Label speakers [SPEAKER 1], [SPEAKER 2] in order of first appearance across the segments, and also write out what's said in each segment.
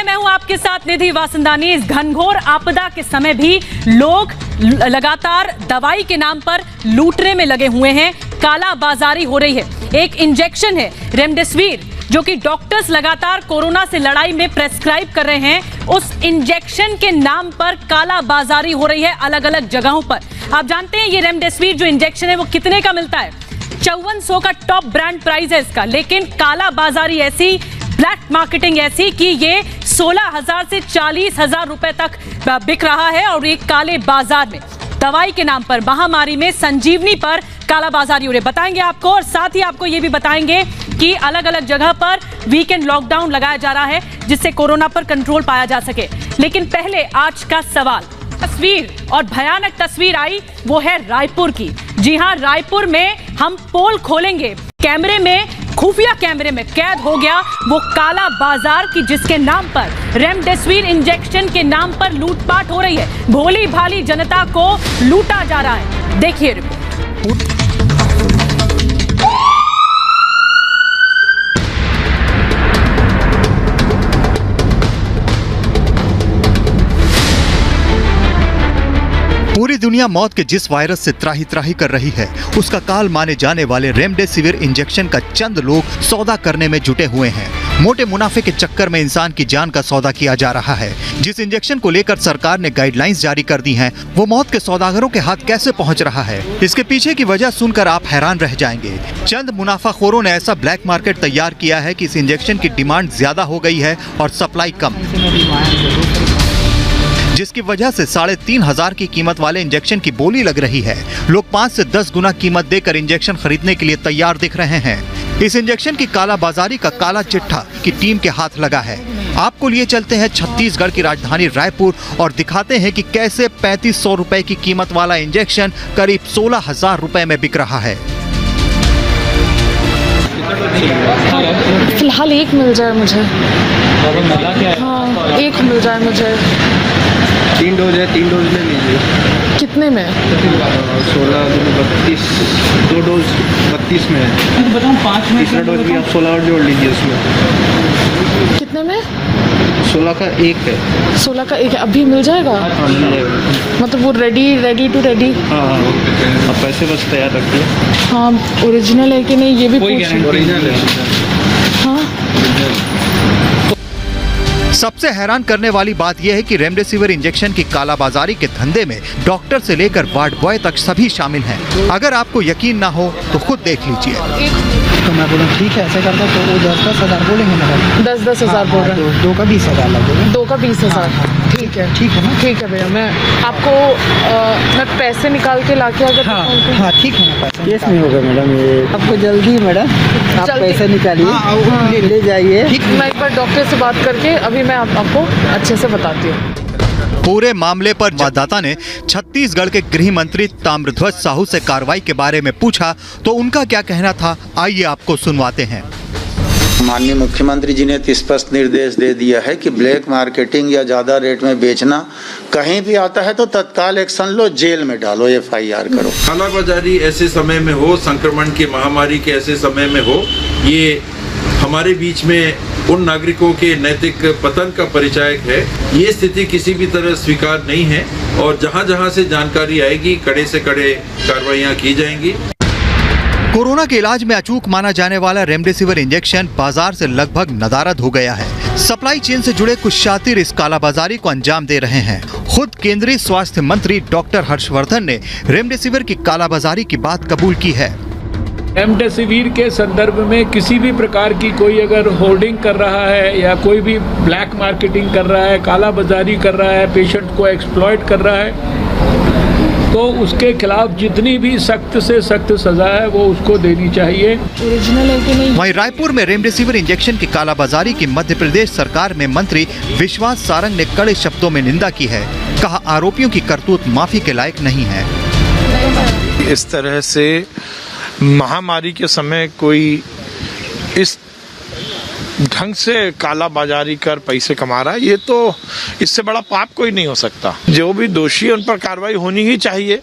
[SPEAKER 1] मैं हूं आपके साथ निधि वासंदानी। इस घनघोर आपदा के समय भी लोग लगातार दवाई के नाम पर लूटने में लगे हुए हैं। काला बाजारी हो रही है। एक इंजेक्शन है रेमडेसिविर, जो कि डॉक्टर्स लगातार कोरोना से लड़ाई में प्रेस्क्राइब कर रहे हैं। उस इंजेक्शन के नाम पर काला बाजारी हो रही है अलग अलग जगहों पर। आप जानते हैं ये रेमडेसिविर जो इंजेक्शन है वो कितने का मिलता है? 5400 का टॉप ब्रांड प्राइस है इसका। लेकिन काला बाजारी ऐसी, ब्लैक मार्केटिंग ऐसी कि ये 16,000 से 40,000 रुपए तक बिक रहा है। और एक काले बाजार में दवाई के नाम पर, महामारी में संजीवनी पर काला बाजारी हो रही है, बताएंगे आपको। और साथ ही आपको ये भी बताएंगे कि अलग अलग जगह पर वीकेंड लॉकडाउन लगाया जा रहा है जिससे कोरोना पर कंट्रोल पाया जा सके। लेकिन पहले आज का सवाल, तस्वीर और भयानक तस्वीर आई वो है रायपुर की। जी हां, रायपुर में हम पोल खोलेंगे। कैमरे में, खुफिया कैमरे में कैद हो गया वो काला बाजार की जिसके नाम पर, रेमडेसिविर इंजेक्शन के नाम पर लूटपाट हो रही है। भोली भाली जनता को लूटा जा रहा है। देखिए रिपोर्ट।
[SPEAKER 2] पूरी दुनिया मौत के जिस वायरस से त्राही त्राही कर रही है, उसका काल माने जाने वाले रेमडेसिविर इंजेक्शन का चंद लोग सौदा करने में जुटे हुए हैं। मोटे मुनाफे के चक्कर में इंसान की जान का सौदा किया जा रहा है। जिस इंजेक्शन को लेकर सरकार ने गाइडलाइंस जारी कर दी हैं, वो मौत के सौदागरों के हाथ कैसे पहुंच रहा है, इसके पीछे की वजह सुनकर आप हैरान रह जाएंगे। चंद मुनाफाखोरों ने ऐसा ब्लैक मार्केट तैयार किया है कि इस इंजेक्शन की डिमांड ज्यादा हो गई है और सप्लाई कम, जिसकी वजह से 3,500 की कीमत वाले इंजेक्शन की बोली लग रही है। लोग 5 से 10 गुना कीमत देकर इंजेक्शन खरीदने के लिए तैयार दिख रहे हैं। इस इंजेक्शन की काला बाजारी का काला चिट्ठा की टीम के हाथ लगा है। आपको लिए चलते हैं छत्तीसगढ़ की राजधानी रायपुर और दिखाते हैं कि कैसे 3500 रुपए की कीमत वाला इंजेक्शन करीब 16,000 रुपए में बिक रहा है।
[SPEAKER 3] फिलहाल एक मिल जाए मुझे। हाँ, एक मिल जाए मुझे।
[SPEAKER 4] 3 डोज है, 3 डोज ले लीजिए।
[SPEAKER 3] कितने में?
[SPEAKER 4] 16 32, 2 डोज 32 में है।
[SPEAKER 5] बताऊँ 5 में
[SPEAKER 4] तीसरा डोज भी आप 16 और जोड़ लीजिए उसमें।
[SPEAKER 3] कितने में?
[SPEAKER 4] 16 का एक है।
[SPEAKER 3] 16 का एक है, अभी मिल जाएगा?
[SPEAKER 4] हाँ, मिल जाएगा।
[SPEAKER 3] मतलब वो रेडी टू रेडी?
[SPEAKER 4] हाँ, आप पैसे बस तैयार रखिए।
[SPEAKER 3] हाँ, ओरिजिनल है कि नहीं ये भी
[SPEAKER 5] कोई गारंटी
[SPEAKER 4] ओरिजिनल है।
[SPEAKER 3] हाँ।
[SPEAKER 2] सबसे हैरान करने वाली बात यह है कि रेमडेसिविर इंजेक्शन की कालाबाजारी के धंधे में डॉक्टर से लेकर वार्ड बॉय तक सभी शामिल हैं। अगर आपको यकीन ना हो तो खुद देख लीजिए।
[SPEAKER 5] तो मैं बोला ठीक है, ऐसा करता तो वो 10-10 हज़ार बोलेंगे मैडम।
[SPEAKER 3] 10-10 हज़ार बोल रहे हैं।
[SPEAKER 5] 2 का 20,000 लगेगा।
[SPEAKER 3] 2 का 20,000। ठीक है,
[SPEAKER 5] ठीक है ना?
[SPEAKER 3] ठीक है भैया, मैं आपको मैं पैसे निकाल के लाके अगर
[SPEAKER 5] हाँ ठीक है ना, पैसा
[SPEAKER 6] केस नहीं होगा मैडम। ये आपको जल्दी मैडम, आप
[SPEAKER 3] जल्दी।
[SPEAKER 6] पैसे निकालिए, ले जाइए।
[SPEAKER 3] मैं एक बार डॉक्टर से बात करके अभी मैं आपको अच्छे से बताती हूँ।
[SPEAKER 2] पूरे मामले पर संवाददाता ने छत्तीसगढ़ के गृह मंत्री ताम्रध्वज साहू से कार्रवाई के बारे में पूछा तो उनका क्या कहना था, आइए आपको सुनवाते हैं।
[SPEAKER 7] माननीय मुख्यमंत्री जी ने स्पष्ट निर्देश दे दिया है कि ब्लैक मार्केटिंग या ज़्यादा रेट में बेचना कहीं भी आता है तो तत्काल एक्शन लो, जेल में डालो, FIR करो।
[SPEAKER 8] कालाबाजारी ऐसे समय में हो, संक्रमण की महामारी के ऐसे समय में हो, ये हमारे बीच में उन नागरिकों के नैतिक पतन का परिचायक है। ये स्थिति किसी भी तरह स्वीकार नहीं है और जहां जहां से जानकारी आएगी कड़े से कड़े कार्रवाइयां की जाएंगी।
[SPEAKER 2] कोरोना के इलाज में अचूक माना जाने वाला रेमडेसिविर इंजेक्शन बाजार से लगभग नदारद हो गया है। सप्लाई चेन से जुड़े कुछ शातिर इस कालाबाजारी को अंजाम दे रहे हैं। खुद केंद्रीय स्वास्थ्य मंत्री डॉक्टर हर्षवर्धन ने रेमडेसिविर की कालाबाजारी की बात कबूल की है।
[SPEAKER 9] रेमडेसिविर के संदर्भ में किसी भी प्रकार की कोई अगर होर्डिंग कर रहा है या कोई भी ब्लैक मार्केटिंग कर रहा है, काला बाजारी कर रहा है, पेशेंट को एक्सप्लॉइट कर रहा है, तो उसके खिलाफ जितनी भी सख्त से सख्त सजा है वो उसको देनी चाहिए।
[SPEAKER 3] ओरिजिनल है कि नहीं?
[SPEAKER 2] वहीं रायपुर में रेमडेसिविर इंजेक्शन की कालाबाजारी की मध्य प्रदेश सरकार में मंत्री विश्वास सारंग ने कड़े शब्दों में निंदा की है। कहा, आरोपियों की करतूत माफी के लायक नहीं है।
[SPEAKER 10] इस तरह से महामारी के समय कोई इस ढंग से काला बाजारी कर पैसे कमा रहा है, ये तो इससे बड़ा पाप कोई नहीं हो सकता। जो भी दोषी है उन पर कार्रवाई होनी ही चाहिए।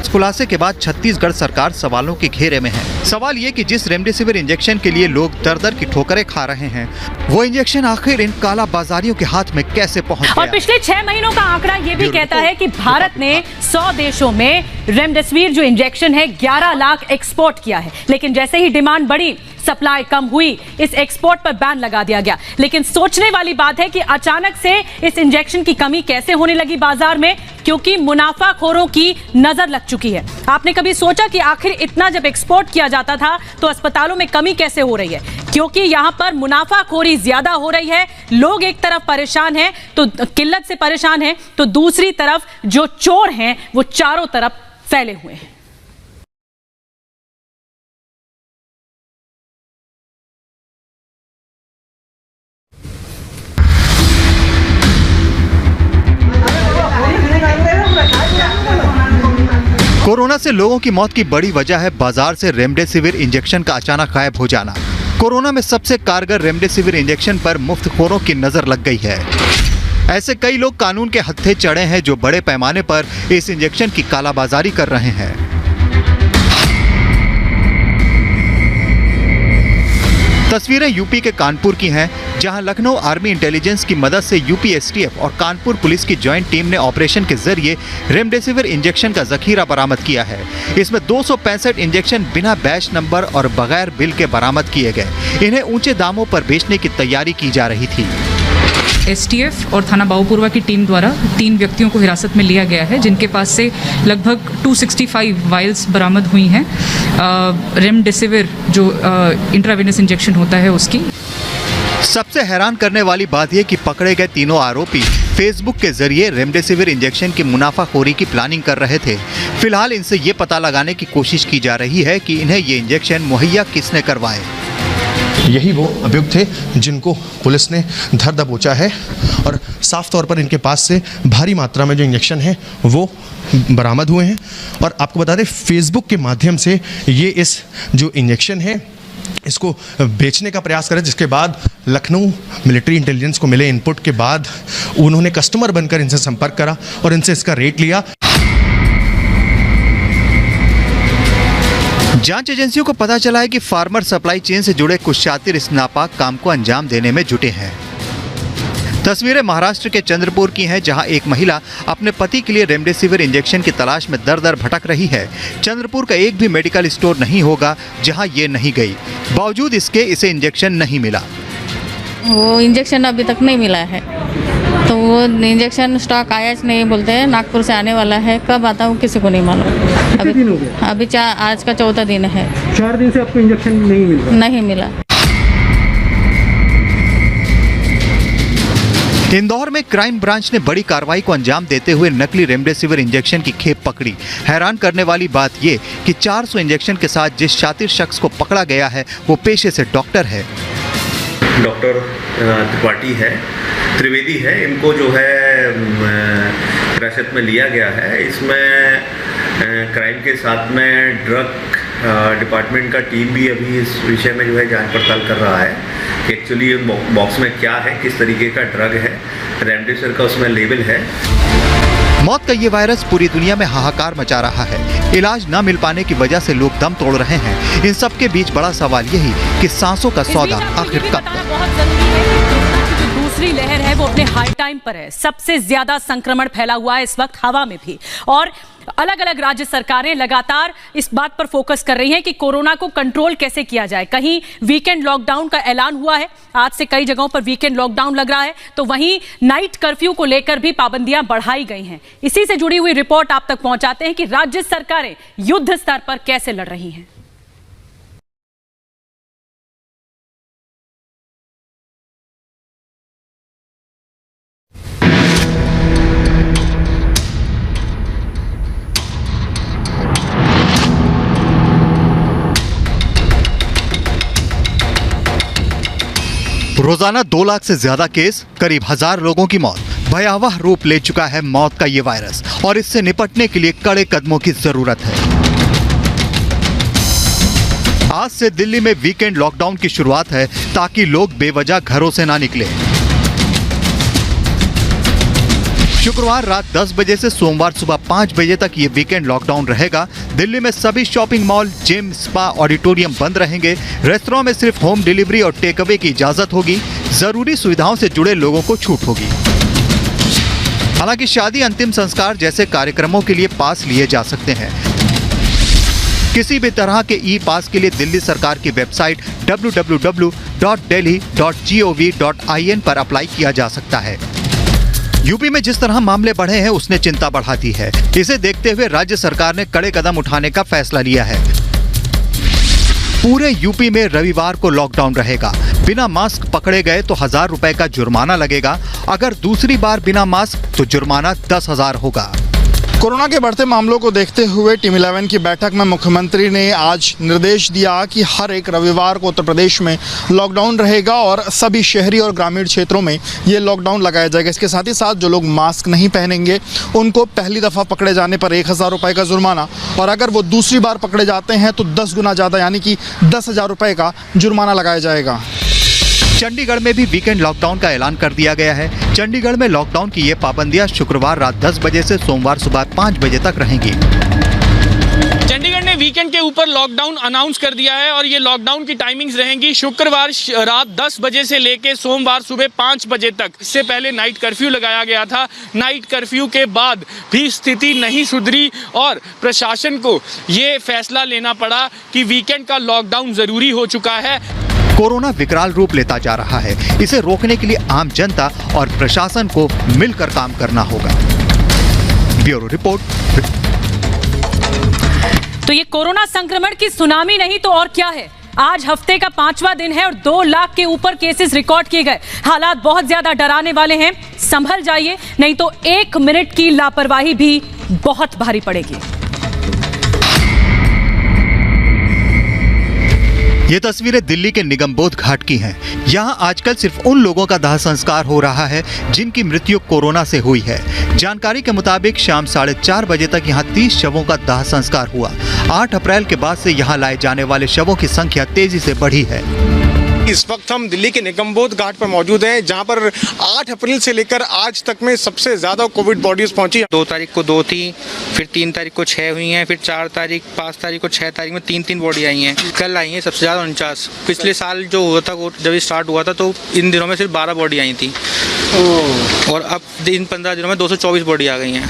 [SPEAKER 2] इस खुलासे के बाद छत्तीसगढ़ सरकार सवालों के घेरे में है। सवाल ये कि जिस रेमडेसिविर इंजेक्शन के लिए लोग दर-दर की ठोकरें खा रहे हैं, वो इंजेक्शन आखिर इन काला बाजारियों के हाथ में कैसे पहुंच गया?
[SPEAKER 1] और पिछले 6 महीनों का आंकड़ा ये भी कहता है कि भारत ने 100 देशों में रेमडेसिविर जो इंजेक्शन है 11 लाख एक्सपोर्ट किया है। लेकिन जैसे ही डिमांड बढ़ी, सप्लाई कम हुई, इस एक्सपोर्ट पर बैन लगा दिया गया। लेकिन सोचने वाली बात है कि अचानक से इस इंजेक्शन की कमी कैसे होने लगी बाजार में, क्योंकि मुनाफाखोरों की नजर लग चुकी है। आपने कभी सोचा कि आखिर इतना जब एक्सपोर्ट किया जाता था तो अस्पतालों में कमी कैसे हो रही है? क्योंकि यहां पर मुनाफाखोरी ज्यादा हो रही है। लोग एक तरफ परेशान हैं, तो किल्लत से परेशान हैं, तो दूसरी तरफ जो चोर हैं वो चारों तरफ फैले हुए हैं।
[SPEAKER 2] कोरोना से लोगों की मौत की बड़ी वजह है बाजार से रेमडेसिविर इंजेक्शन का अचानक गायब हो जाना। कोरोना में सबसे कारगर रेमडेसिविर इंजेक्शन पर मुफ्तखोरों की नजर लग गई है। ऐसे कई लोग कानून के हत्थे चढ़े हैं जो बड़े पैमाने पर इस इंजेक्शन की कालाबाजारी कर रहे हैं। तस्वीरें यूपी के कानपुर की हैं, जहां लखनऊ आर्मी इंटेलिजेंस की मदद से यूपी एसटीएफ और कानपुर पुलिस की जॉइंट टीम ने ऑपरेशन के जरिए रेमडेसिविर इंजेक्शन का जखीरा बरामद किया है। इसमें 265 इंजेक्शन बिना बैच नंबर और बगैर बिल के बरामद किए गए। इन्हें ऊंचे दामों पर बेचने की तैयारी की जा रही थी।
[SPEAKER 11] एसटीएफ और थाना बाऊपुरवा की टीम द्वारा 3 व्यक्तियों को हिरासत में लिया गया है, जिनके पास से लगभग 265 वायल्स बरामद हुई हैं रेमडेसिविर जो इंट्रावेनस इंजेक्शन होता है उसकी।
[SPEAKER 2] सबसे हैरान करने वाली बात यह कि पकड़े गए तीनों आरोपी फेसबुक के जरिए रेमडेसिविर इंजेक्शन की मुनाफाखोरी की प्लानिंग कर रहे थे। फिलहाल इनसे ये पता लगाने की कोशिश की जा रही है कि इन्हें ये इंजेक्शन मुहैया किसने करवाए।
[SPEAKER 12] यही वो अभियुक्त थे जिनको पुलिस ने धर दबोचा है और साफ तौर पर इनके पास से भारी मात्रा में जो इंजेक्शन है वो बरामद हुए हैं। और आपको बता दें, फेसबुक के माध्यम से ये इस जो इंजेक्शन है इसको बेचने का प्रयास करें, जिसके बाद लखनऊ मिलिट्री इंटेलिजेंस को मिले इनपुट के बाद उन्होंने कस्टमर बनकर इनसे संपर्क करा और इनसे इसका रेट लिया।
[SPEAKER 2] जांच एजेंसियों को पता चला है कि फार्मर सप्लाई चेन से जुड़े कुछ शातिर इस नापाक काम को अंजाम देने में जुटे हैं। तस्वीरें महाराष्ट्र के चंद्रपुर की हैं, जहां एक महिला अपने पति के लिए रेमडेसिविर इंजेक्शन की तलाश में दर दर भटक रही है। चंद्रपुर का एक भी मेडिकल स्टोर नहीं होगा जहां ये नहीं गई, बावजूद इसके इसे इंजेक्शन नहीं मिला।
[SPEAKER 13] वो इंजेक्शन अभी तक नहीं मिला है, तो वो इंजेक्शन स्टॉक आया नहीं बोलते हैं, नागपुर से आने वाला है, कब आता है वो किसी को नहीं मालूम।
[SPEAKER 5] कितने दिन हो गए?
[SPEAKER 13] अभी आज का 14 दिन है।
[SPEAKER 5] 4 दिन से आपको इंजेक्शन नहीं मिल रहा?
[SPEAKER 13] नहीं मिला।
[SPEAKER 2] इंदौर में क्राइम ब्रांच ने बड़ी कार्रवाई को अंजाम देते हुए नकली रेमडेसिविर इंजेक्शन की खेप पकड़ी। हैरान करने वाली बात ये कि 400 इंजेक्शन के साथ जिस शातिर शख्स को पकड़ा गया है वो पेशे से डॉक्टर है।
[SPEAKER 14] डॉक्टर त्रिवेदी है, इनको जो है हिरासत में लिया गया है। इसमें क्राइम के साथ में ड्रग डिपार्टमेंट का टीम भी अभी इस विषय में जो है जांच पड़ताल कर रहा है कि एक्चुअली बॉक्स में क्या है, किस तरीके का ड्रग है, रेमडेसिविर का उसमें लेबल है।
[SPEAKER 2] मौत का ये वायरस पूरी दुनिया में हाहाकार मचा रहा है। इलाज न मिल पाने की वजह से लोग दम तोड़ रहे हैं। इन सब के बीच बड़ा सवाल यही कि सांसों का सौदा आखिर कब तक?
[SPEAKER 1] दूसरी लहर है वो अपने हाई टाइम पर है। सबसे ज्यादा संक्रमण फैला हुआ है इस वक्त हवा में भी, और अलग अलग राज्य सरकारें लगातार इस बात पर फोकस कर रही हैं कि कोरोना को कंट्रोल कैसे किया जाए। कहीं वीकेंड लॉकडाउन का ऐलान हुआ है, आज से कई जगहों पर वीकेंड लॉकडाउन लग रहा है, तो वहीं नाइट कर्फ्यू को लेकर भी पाबंदियां बढ़ाई गई हैं। इसी से जुड़ी हुई रिपोर्ट आप तक पहुंचाते हैं कि राज्य सरकारें युद्ध स्तर पर कैसे लड़ रही हैं।
[SPEAKER 2] रोजाना 2 लाख से ज्यादा केस, करीब 1000 लोगों की मौत। भयावह रूप ले चुका है मौत का ये वायरस और इससे निपटने के लिए कड़े कदमों की जरूरत है। आज से दिल्ली में वीकेंड लॉकडाउन की शुरुआत है ताकि लोग बेवजह घरों से ना निकले। शुक्रवार रात 10 बजे से सोमवार सुबह 5 बजे तक ये वीकेंड लॉकडाउन रहेगा। दिल्ली में सभी shopping mall, gym, spa, auditorium बंद रहेंगे। रेस्तरां में सिर्फ होम डिलीवरी और टेक अवे की इजाजत होगी। जरूरी सुविधाओं से जुड़े लोगों को छूट होगी। हालांकि शादी, अंतिम संस्कार जैसे कार्यक्रमों के लिए पास लिए जा सकते हैं। किसी भी तरह के ई पास के लिए दिल्ली सरकार की वेबसाइट www.delhi.gov.in पर अप्लाई किया जा सकता है। यूपी में जिस तरह मामले बढ़े हैं उसने चिंता बढ़ा दी है। इसे देखते हुए राज्य सरकार ने कड़े कदम उठाने का फैसला लिया है। पूरे यूपी में रविवार को लॉकडाउन रहेगा। बिना मास्क पकड़े गए तो 1000 रुपए का जुर्माना लगेगा। अगर दूसरी बार बिना मास्क तो जुर्माना 10,000 होगा।
[SPEAKER 15] कोरोना के बढ़ते मामलों को देखते हुए टीम 11 की बैठक में मुख्यमंत्री ने आज निर्देश दिया कि हर एक रविवार को उत्तर प्रदेश में लॉकडाउन रहेगा और सभी शहरी और ग्रामीण क्षेत्रों में ये लॉकडाउन लगाया जाएगा। इसके साथ ही साथ जो लोग मास्क नहीं पहनेंगे उनको पहली दफ़ा पकड़े जाने पर 1000 रुपये का जुर्माना, और अगर वो दूसरी बार पकड़े जाते हैं तो 10 गुना ज़्यादा यानी कि 10,000 रुपये का जुर्माना लगाया जाएगा।
[SPEAKER 2] चंडीगढ़ में भी वीकेंड लॉकडाउन का ऐलान कर दिया गया है। चंडीगढ़ में लॉकडाउन की ये पाबंदियां शुक्रवार रात 10 बजे से सोमवार सुबह 5 बजे तक रहेंगी।
[SPEAKER 16] चंडीगढ़ ने वीकेंड के ऊपर लॉकडाउन अनाउंस कर दिया है और ये लॉकडाउन की टाइमिंग्स रहेंगी शुक्रवार रात 10 बजे से लेके सोमवार सुबह 5 बजे तक। इससे पहले नाइट कर्फ्यू लगाया गया था। नाइट कर्फ्यू के बाद भी स्थिति नहीं सुधरी और प्रशासन को ये फैसला लेना पड़ा कि वीकेंड का लॉकडाउन जरूरी हो चुका है।
[SPEAKER 2] कोरोना विकराल रूप लेता जा रहा है। इसे रोकने के लिए आम जनता और प्रशासन को मिलकर काम करना होगा। Bureau report.
[SPEAKER 1] तो ये कोरोना संक्रमण की सुनामी नहीं तो और क्या है। आज हफ्ते का 5वां दिन है और 2 लाख के ऊपर केसेस रिकॉर्ड किए गए। हालात बहुत ज्यादा डराने वाले हैं। संभल जाइए, नहीं तो 1 मिनट की लापरवाही भी बहुत भारी पड़ेगी।
[SPEAKER 2] ये तस्वीरें दिल्ली के निगमबोध घाट की हैं। यहाँ आजकल सिर्फ उन लोगों का दाह संस्कार हो रहा है जिनकी मृत्यु कोरोना से हुई है। जानकारी के मुताबिक शाम 4:30 बजे तक यहाँ 30 शवों का दाह संस्कार हुआ। 8 अप्रैल के बाद से यहाँ लाए जाने वाले शवों की संख्या तेजी से बढ़ी है।
[SPEAKER 10] इस वक्त हम दिल्ली के निगमबोध घाट पर मौजूद हैं, जहां पर 8 अप्रैल से लेकर आज तक में सबसे ज़्यादा कोविड बॉडीज पहुंची।
[SPEAKER 5] 2 तारीख को 2 थी, फिर 3 तारीख को 6 हुई हैं, फिर 4 तारीख, 5 तारीख को 6 तारीख में 3 बॉडी आई हैं। कल आई हैं सबसे ज़्यादा 49। पिछले साल जो हुआ था जब ये स्टार्ट हुआ था तो इन दिनों में सिर्फ 12 बॉडी आई थी और अब इन 15 दिनों में 224 बॉडी आ गई हैं।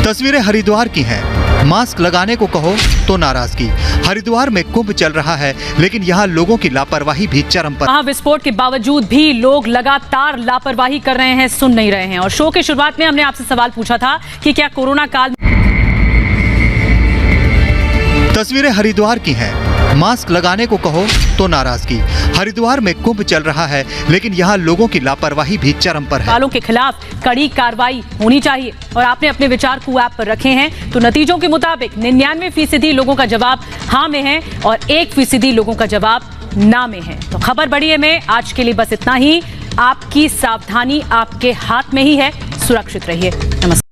[SPEAKER 2] तस्वीरें हरिद्वार की हैं। मास्क लगाने को कहो तो नाराजगी। हरिद्वार में कुंभ चल रहा है लेकिन यहाँ लोगों की लापरवाही भी चरम पर।
[SPEAKER 1] विस्फोट के बावजूद भी लोग लगातार लापरवाही कर रहे हैं, सुन नहीं रहे हैं। और शो के शुरुआत में हमने आपसे सवाल पूछा था कि क्या कोरोना काल।
[SPEAKER 2] तस्वीरें हरिद्वार की हैं। मास्क लगाने को कहो तो नाराजगी। हरिद्वार में कुंभ चल रहा है लेकिन यहाँ लोगों की लापरवाही भी चरम पर है।
[SPEAKER 1] वालों के खिलाफ कड़ी कार्रवाई होनी चाहिए और आपने अपने विचार QApp पर रखे हैं। तो नतीजों के मुताबिक 99% लोगों का जवाब हाँ में है और 1% लोगों का जवाब ना में है। तो खबर बढ़िए में आज के लिए बस इतना ही। आपकी सावधानी आपके हाथ में ही है। सुरक्षित रहिए। नमस्कार।